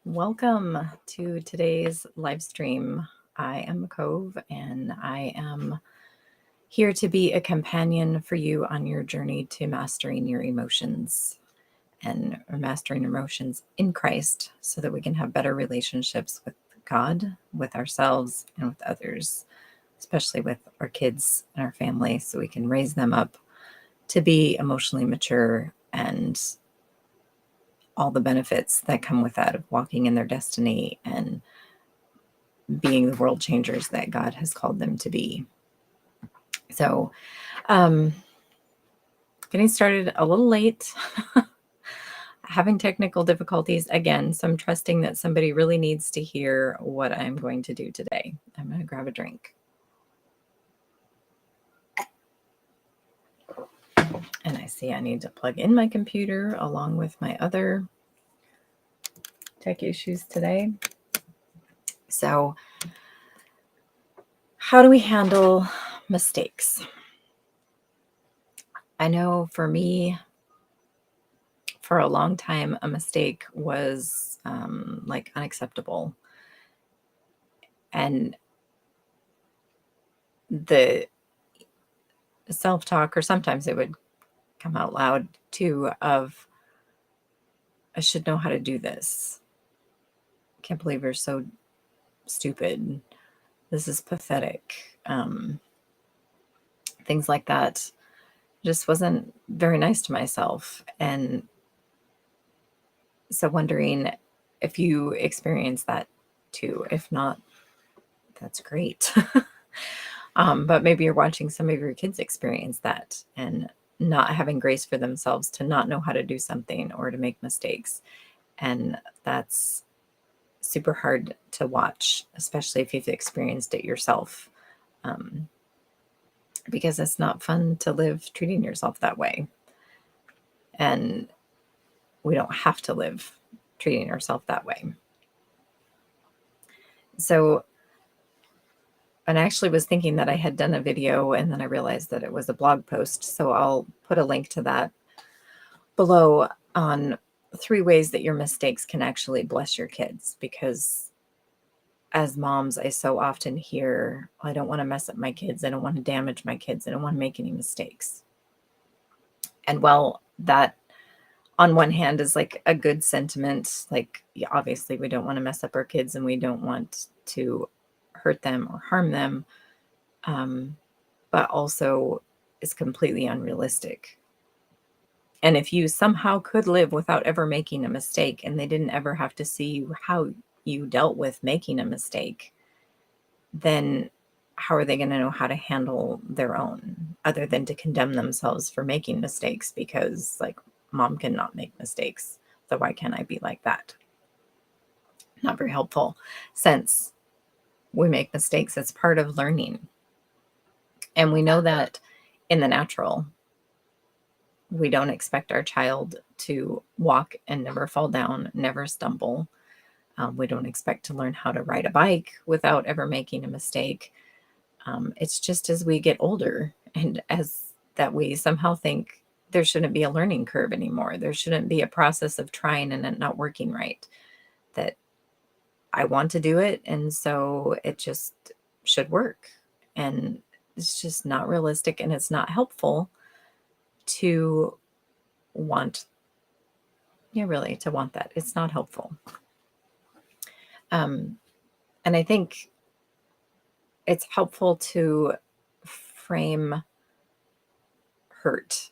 Welcome to today's live stream. I am Mukkove, and I am here to be a companion for you on your journey to mastering your emotions or mastering emotions in Christ so that we can have better relationships with God, with ourselves, and with others, especially with our kids and our family, so we can raise them up to be emotionally mature and all the benefits that come with that of walking in their destiny and being the world changers that God has called them to be. So, getting started a little late, having technical difficulties again. So I'm trusting that somebody really needs to hear what I'm going to do today. I'm going to grab a drink. And I see I need to plug in my computer along with my other tech issues today. So, how do we handle mistakes? I know for me, for a long time, a mistake was like unacceptable. And the self-talk, or sometimes it would come out loud too, of I should know how to do this. Can't believe you're so stupid. This is pathetic. Things like that. Just wasn't very nice to myself. And so wondering if you experience that too. If not, that's great. But maybe you're watching some of your kids experience that and not having grace for themselves to not know how to do something or to make mistakes. And that's super hard to watch, especially if you've experienced it yourself, because it's not fun to live treating yourself that way. And we don't have to live treating ourselves that way. So, and I actually was thinking that I had done a video and then I realized that it was a blog post. So I'll put a link to that below on 3 ways that your mistakes can actually bless your kids. Because as moms, I so often hear, I don't want to mess up my kids. I don't want to damage my kids. I don't want to make any mistakes. And well, that on one hand is like a good sentiment. Like, yeah, obviously we don't want to mess up our kids and we don't want to hurt them or harm them. But also is completely unrealistic. And if you somehow could live without ever making a mistake and they didn't ever have to see how you dealt with making a mistake, then how are they going to know how to handle their own other than to condemn themselves for making mistakes? Because, like, mom cannot make mistakes. So why can't I be like that? Not very helpful, since we make mistakes. It's part of learning. And we know that in the natural, we don't expect our child to walk and never fall down, never stumble. We don't expect to learn how to ride a bike without ever making a mistake. It's just as we get older and as that we somehow think there shouldn't be a learning curve anymore. There shouldn't be a process of trying and it not working right. That I want to do it, and so it just should work. And it's just not realistic, and it's not helpful to want, really to want that. It's not helpful. And I think it's helpful to frame hurt,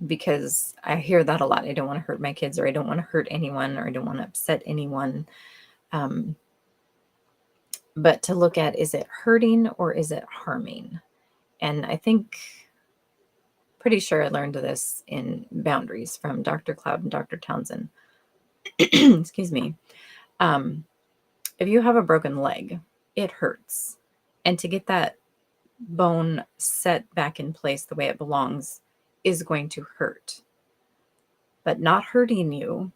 because I hear that a lot. I don't want to hurt my kids, or I don't want to hurt anyone, or I don't want to upset anyone. But to look at, is it hurting or is it harming? And I think, pretty sure I learned this in Boundaries from Dr. Cloud and Dr. Townsend. Excuse me. If you have a broken leg, it hurts. And to get that bone set back in place the way it belongs is going to hurt. But not hurting you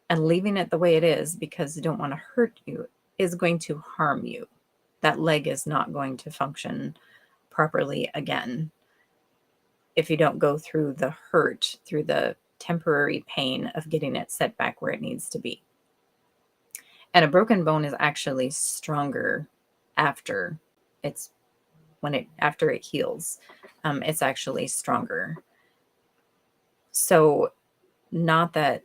and leaving it the way it is because you don't want to hurt you is going to harm you. That leg is not going to function properly again if you don't go through the hurt, through the temporary pain of getting it set back where it needs to be. And a broken bone is actually stronger after after it heals. It's actually stronger. So not that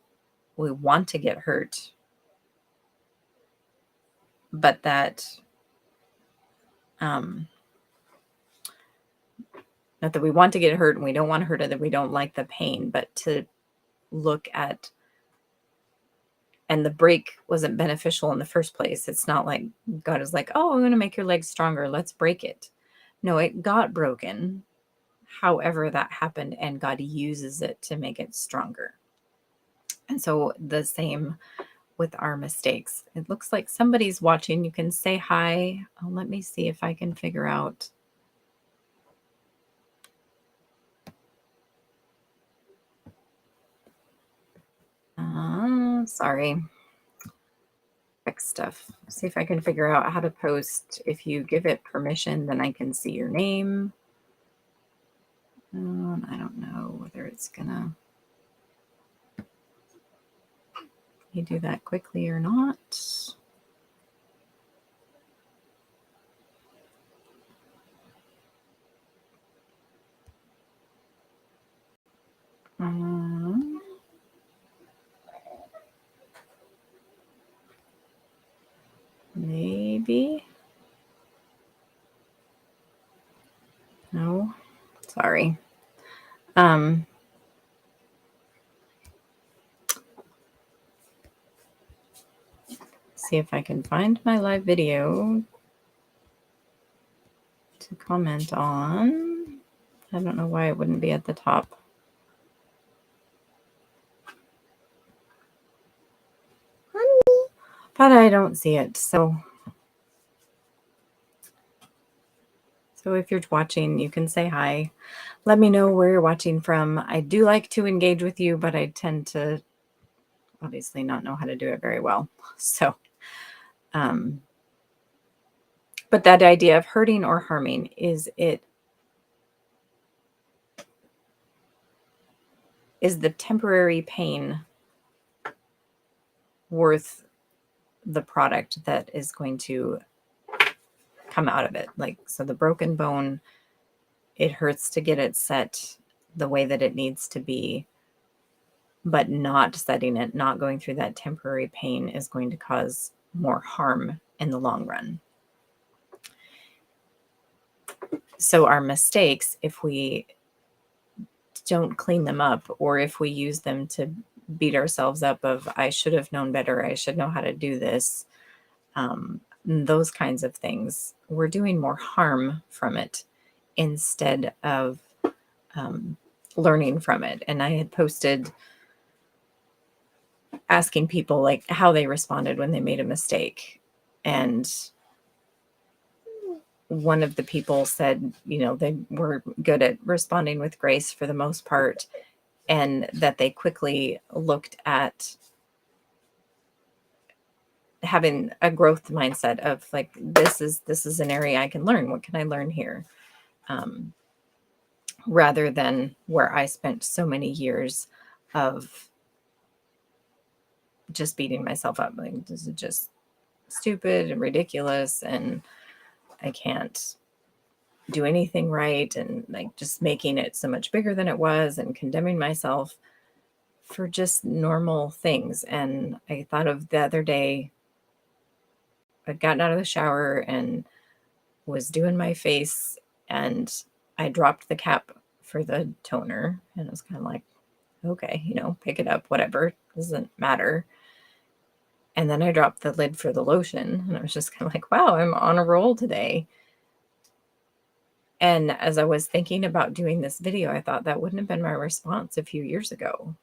we want to get hurt, but that not that we want to get hurt and we don't want to hurt it, that we don't like the pain, but to look at, and the break wasn't beneficial in the first place. It's not like God is like, oh, I'm going to make your legs stronger, let's break it. No, it got broken. However that happened, and God uses it to make it stronger. And so the same with our mistakes. It looks like somebody's watching. You can say hi. Oh, let me see if I can figure out. Sorry. Fix stuff. See if I can figure out how to post. If you give it permission, then I can see your name. I don't know whether it's gonna you do that quickly or not. Maybe. No, sorry. See if I can find my live video to comment on. I don't know why it wouldn't be at the top. Honey. But I don't see it. So if you're watching, you can say hi. Let me know where you're watching from. I do like to engage with you, but I tend to obviously not know how to do it very well. So, but that idea of hurting or harming, is the temporary pain worth the product that is going to come out of it? Like, so the broken bone, it hurts to get it set the way that it needs to be, but not setting it, not going through that temporary pain, is going to cause more harm in the long run. So our mistakes, if we don't clean them up, or if we use them to beat ourselves up of, I should have known better, I should know how to do this, those kinds of things, we're doing more harm from it instead of learning from it. And I had posted asking people like how they responded when they made a mistake. And one of the people said, they were good at responding with grace for the most part, and that they quickly looked at having a growth mindset of like, this is an area I can learn. What can I learn here? Rather than where I spent so many years of just beating myself up. Like, this is just stupid and ridiculous, and I can't do anything right, and like just making it so much bigger than it was, and condemning myself for just normal things. And I thought of the other day, I'd gotten out of the shower and was doing my face, and I dropped the cap for the toner, and it was kind of like, okay, pick it up, whatever, doesn't matter. And then I dropped the lid for the lotion, and I was just kind of like, wow, I'm on a roll today. And as I was thinking about doing this video, I thought that wouldn't have been my response a few years ago.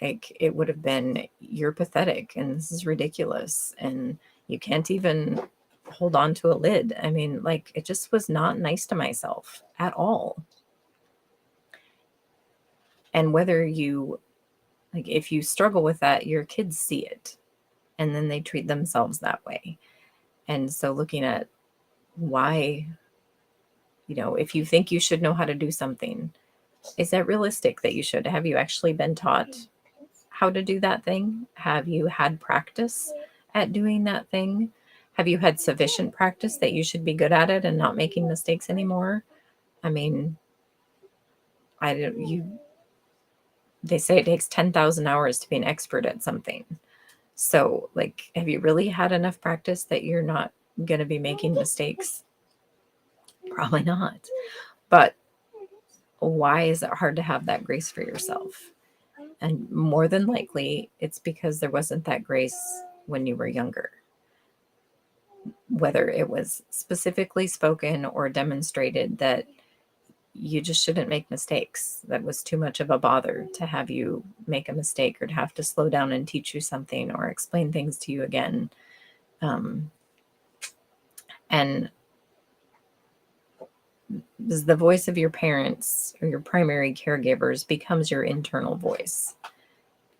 Like, it would have been, you're pathetic, and this is ridiculous, and you can't even hold on to a lid. I mean, like, it just was not nice to myself at all. And whether you, like, if you struggle with that, your kids see it, and then they treat themselves that way. And so looking at why, if you think you should know how to do something, is that realistic that you should? Have you actually been taught how to do that thing? Have you had practice at doing that thing? Have you had sufficient practice that you should be good at it and not making mistakes anymore? I mean, I don't, you, they say it takes 10,000 hours to be an expert at something. So, like, have you really had enough practice that you're not going to be making mistakes? Probably not. But why is it hard to have that grace for yourself? And more than likely, it's because there wasn't that grace when you were younger. Whether it was specifically spoken or demonstrated that you just shouldn't make mistakes. That was too much of a bother to have you make a mistake or to have to slow down and teach you something or explain things to you again. And the voice of your parents or your primary caregivers becomes your internal voice.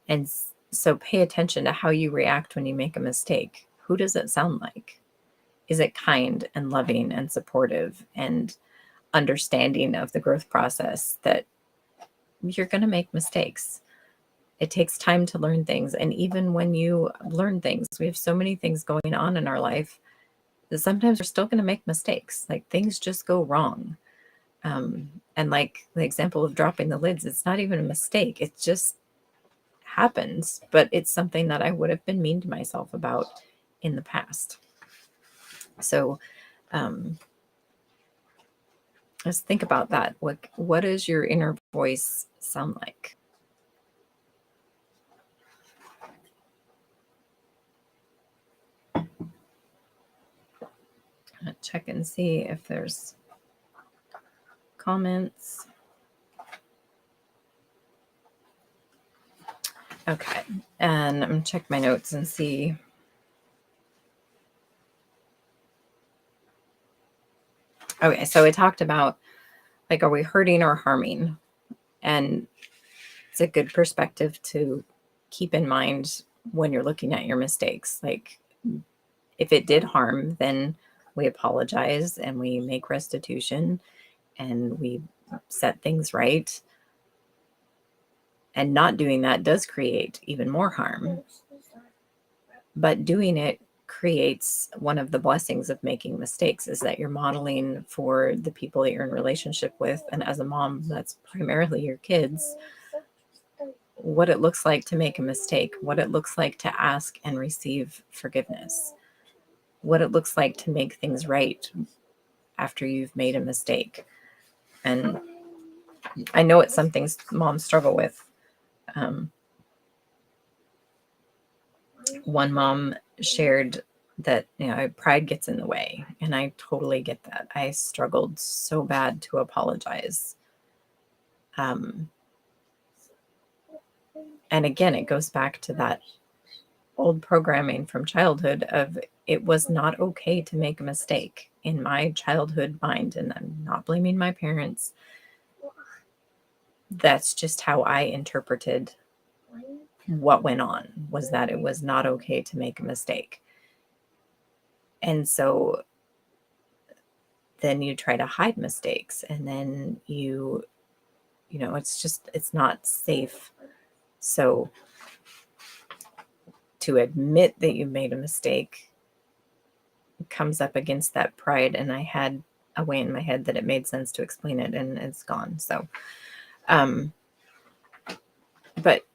And so pay attention to how you react when you make a mistake. Who does it sound like? Is it kind and loving and supportive and understanding of the growth process that you're going to make mistakes? It takes time to learn things. And even when you learn things, we have so many things going on in our life that sometimes we're still going to make mistakes. Like things just go wrong. And like the example of dropping the lids, it's not even a mistake. It just happens, but it's something that I would have been mean to myself about in the past. So let's think about that. What does your inner voice sound like? I'm gonna check and see if there's comments. Okay, and I'm gonna check my notes and see. Okay, so we talked about, like, are we hurting or harming? And it's a good perspective to keep in mind when you're looking at your mistakes. Like, if it did harm, then we apologize and we make restitution and we set things right. And not doing that does create even more harm. But doing it creates one of the blessings of making mistakes, is that you're modeling for the people that you're in relationship with. And as a mom, that's primarily your kids, what it looks like to make a mistake, what it looks like to ask and receive forgiveness, what it looks like to make things right after you've made a mistake. And I know it's something moms struggle with. One mom shared that, pride gets in the way. And I totally get that. I struggled so bad to apologize. And again, it goes back to that old programming from childhood of it was not okay to make a mistake in my childhood mind. And I'm not blaming my parents. That's just how I interpreted what went on, was that it was not okay to make a mistake. And so then you try to hide mistakes, and then it's not safe. So to admit that you made a mistake comes up against that pride. And I had a way in my head that it made sense to explain it, and it's gone. So, but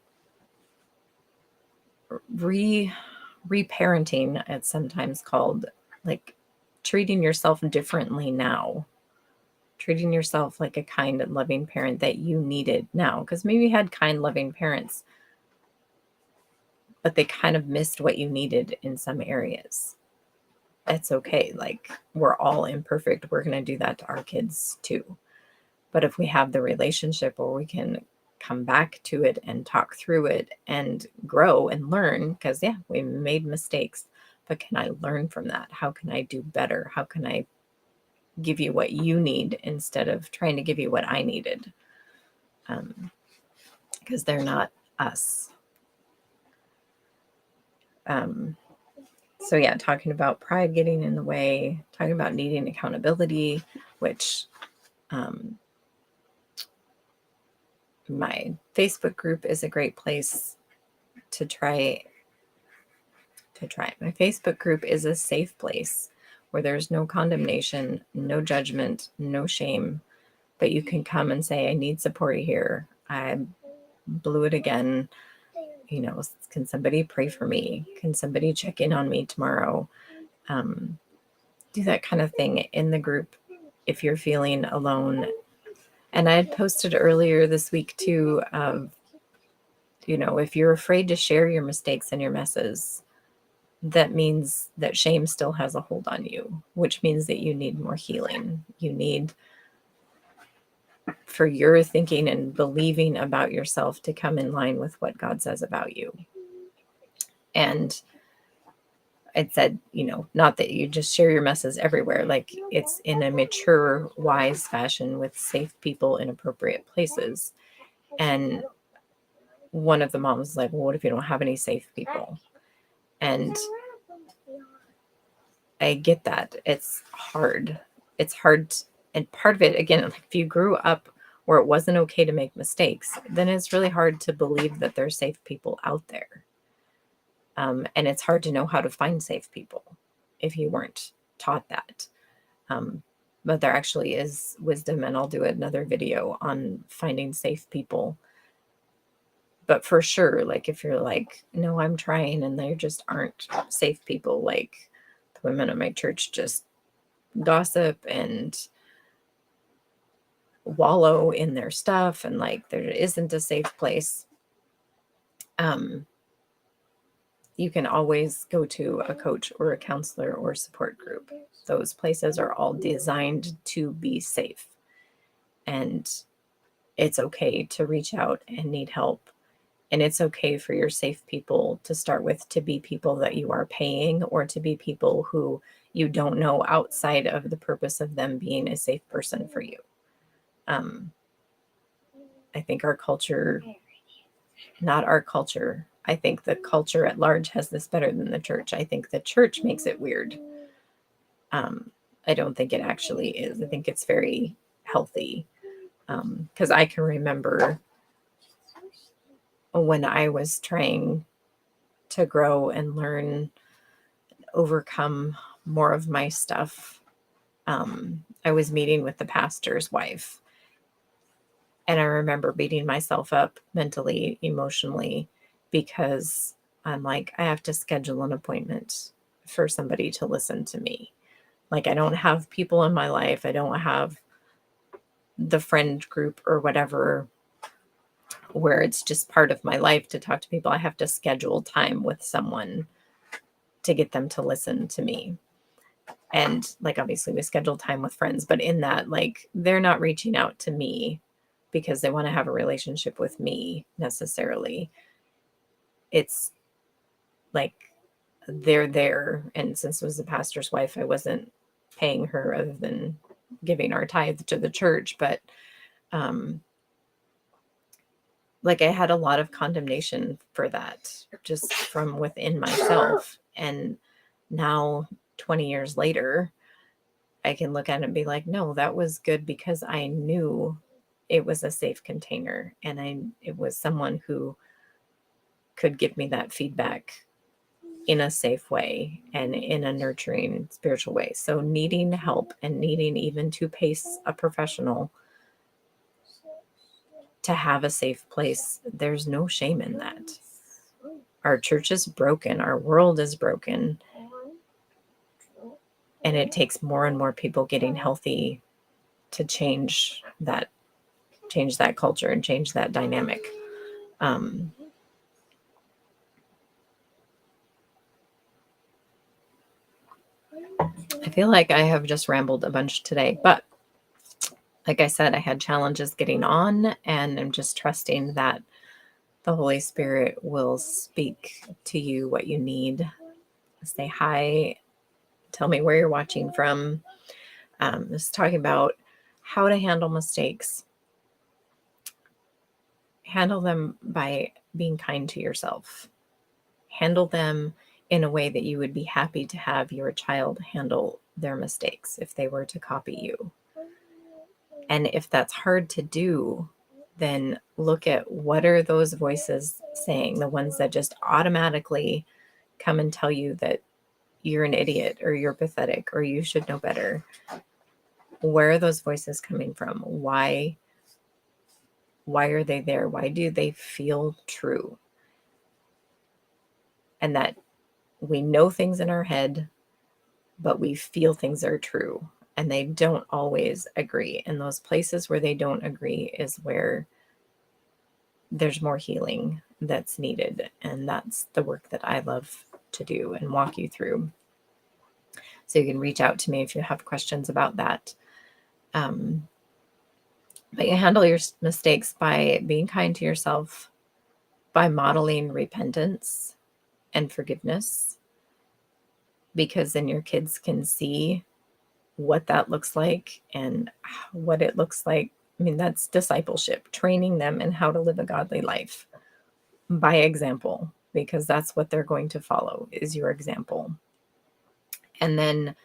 reparenting, it's sometimes called, like treating yourself differently now, treating yourself like a kind and loving parent that you needed now. Because maybe you had kind, loving parents, but they kind of missed what you needed in some areas. That's okay. Like, we're all imperfect. We're going to do that to our kids too. But if we have the relationship where we can come back to it and talk through it and grow and learn, because we made mistakes, but can I learn from that? How can I do better? How can I give you what you need instead of trying to give you what I needed? Because they're not us. So talking about pride getting in the way, talking about needing accountability, which my Facebook group is a great place to try to try it. My Facebook group is a safe place where there's no condemnation, no judgment, no shame, but you can come and say, I need support here. I blew it again. You know, can somebody pray for me? Can somebody check in on me tomorrow? Do that kind of thing in the group if you're feeling alone. And I had posted earlier this week too of, you know, if you're afraid to share your mistakes and your messes, that means that shame still has a hold on you, which means that you need more healing. You need for your thinking and believing about yourself to come in line with what God says about you. And it said, you know, not that you just share your messes everywhere, like it's in a mature, wise fashion with safe people in appropriate places. And one of the moms was like, well, what if you don't have any safe people? And I get that. It's hard. It's hard. And part of it, again, if you grew up where it wasn't okay to make mistakes, then it's really hard to believe that there's safe people out there. And it's hard to know how to find safe people if you weren't taught that. But there actually is wisdom, and I'll do another video on finding safe people. But for sure, like if you're like, no, I'm trying and there just aren't safe people, like the women at my church just gossip and wallow in their stuff, and like there isn't a safe place. You can always go to a coach or a counselor or support group. Those places are all designed to be safe. And it's okay to reach out and need help. And it's okay for your safe people to start with to be people that you are paying, or to be people who you don't know outside of the purpose of them being a safe person for you. I think our culture, not our culture, I think the culture at large has this better than the church. I think the church makes it weird. I don't think it actually is. I think it's very healthy. Because I can remember when I was trying to grow and learn, overcome more of my stuff. I was meeting with the pastor's wife, and I remember beating myself up mentally, emotionally, because I'm like, I have to schedule an appointment for somebody to listen to me. Like, I don't have people in my life. I don't have the friend group or whatever where it's just part of my life to talk to people. I have to schedule time with someone to get them to listen to me. And like, obviously we schedule time with friends, but in that, like, they're not reaching out to me because they want to have a relationship with me necessarily. It's like they're there. And since it was the pastor's wife, I wasn't paying her other than giving our tithe to the church. But like, I had a lot of condemnation for that just from within myself. And now 20 years later, I can look at it and be like, no, that was good because I knew it was a safe container, and it was someone who could give me that feedback in a safe way and in a nurturing spiritual way. So needing help and needing even to pace a professional to have a safe place, there's no shame in that. Our church is broken. Our world is broken. And it takes more and more people getting healthy to change that culture and change that dynamic. I feel like I have just rambled a bunch today, but like I said, I had challenges getting on, and I'm just trusting that the Holy Spirit will speak to you what you need. Say hi. Tell me where you're watching from. Just talking about how to handle mistakes. Handle them by being kind to yourself. Handle them in a way that you would be happy to have your child handle their mistakes if they were to copy you. And if that's hard to do, then look at what are those voices saying, the ones that just automatically come and tell you that you're an idiot or you're pathetic or you should know better? Where are those voices coming from? Why are they there? Why do they feel true? And that we know things in our head, but we feel things are true, and they don't always agree. And those places where they don't agree is where there's more healing that's needed. And that's the work that I love to do and walk you through. So you can reach out to me if you have questions about that. But you handle your mistakes by being kind to yourself, by modeling repentance and forgiveness, because then your kids can see what that looks like and what it looks like. I mean, that's discipleship, training them in how to live a godly life by example, because that's what they're going to follow, is your example. And then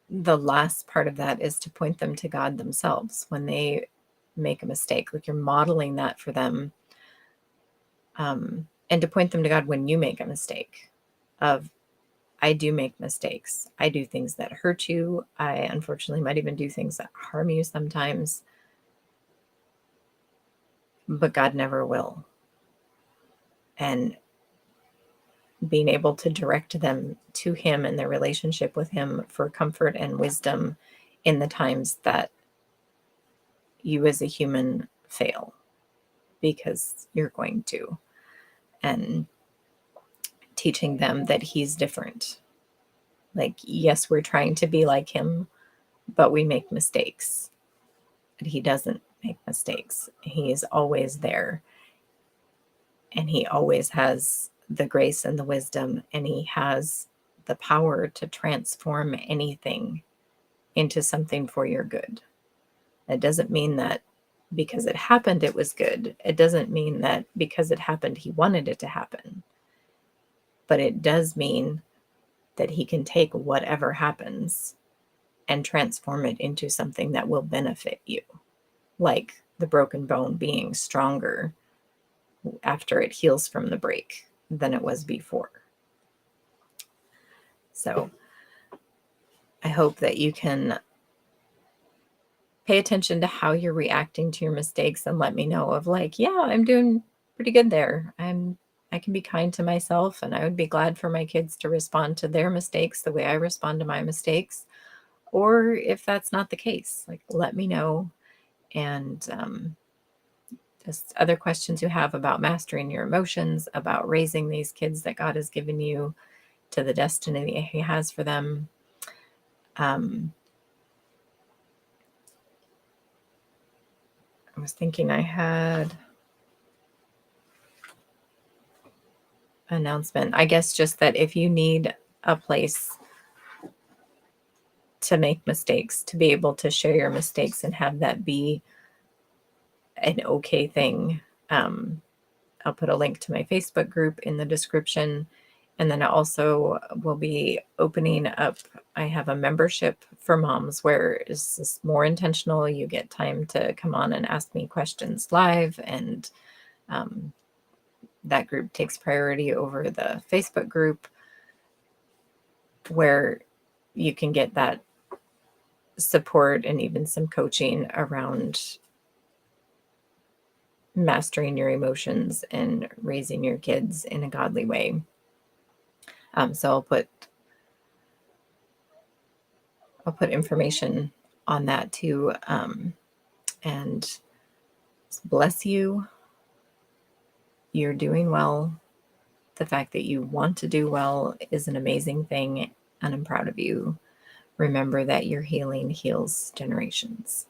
the last part of that is to point them to God themselves when they make a mistake. Like, you're modeling that for them, and to point them to God when you make a mistake. Of, I do make mistakes. I do things that hurt you. I unfortunately might even do things that harm you sometimes, but God never will. And being able to direct them to Him and their relationship with Him for comfort and wisdom in the times that you as a human fail, because you're going to. And teaching them that He's different. Like, yes, we're trying to be like Him, but we make mistakes. But He doesn't make mistakes. He is always there. And He always has the grace and the wisdom, and He has the power to transform anything into something for your good. That doesn't mean that because it happened, it was good. It doesn't mean that because it happened, He wanted it to happen. But it does mean that He can take whatever happens and transform it into something that will benefit you. Like the broken bone being stronger after it heals from the break than it was before. So I hope that you can pay attention to how you're reacting to your mistakes and let me know of, like, yeah, I'm doing pretty good there. I can be kind to myself, and I would be glad for my kids to respond to their mistakes the way I respond to my mistakes. Or if that's not the case, like, let me know. And just other questions you have about mastering your emotions, about raising these kids that God has given you to the destiny that He has for them. I was thinking I had an announcement. I guess just that if you need a place to make mistakes, to be able to share your mistakes and have that be an okay thing, I'll put a link to my Facebook group in the description. And then I also will be opening up, I have a membership for moms where it's just more intentional. You get time to come on and ask me questions live. And that group takes priority over the Facebook group, where you can get that support and even some coaching around mastering your emotions and raising your kids in a godly way. So I'll put information on that too. And bless you. You're doing well. The fact that you want to do well is an amazing thing, and I'm proud of you. Remember that your healing heals generations.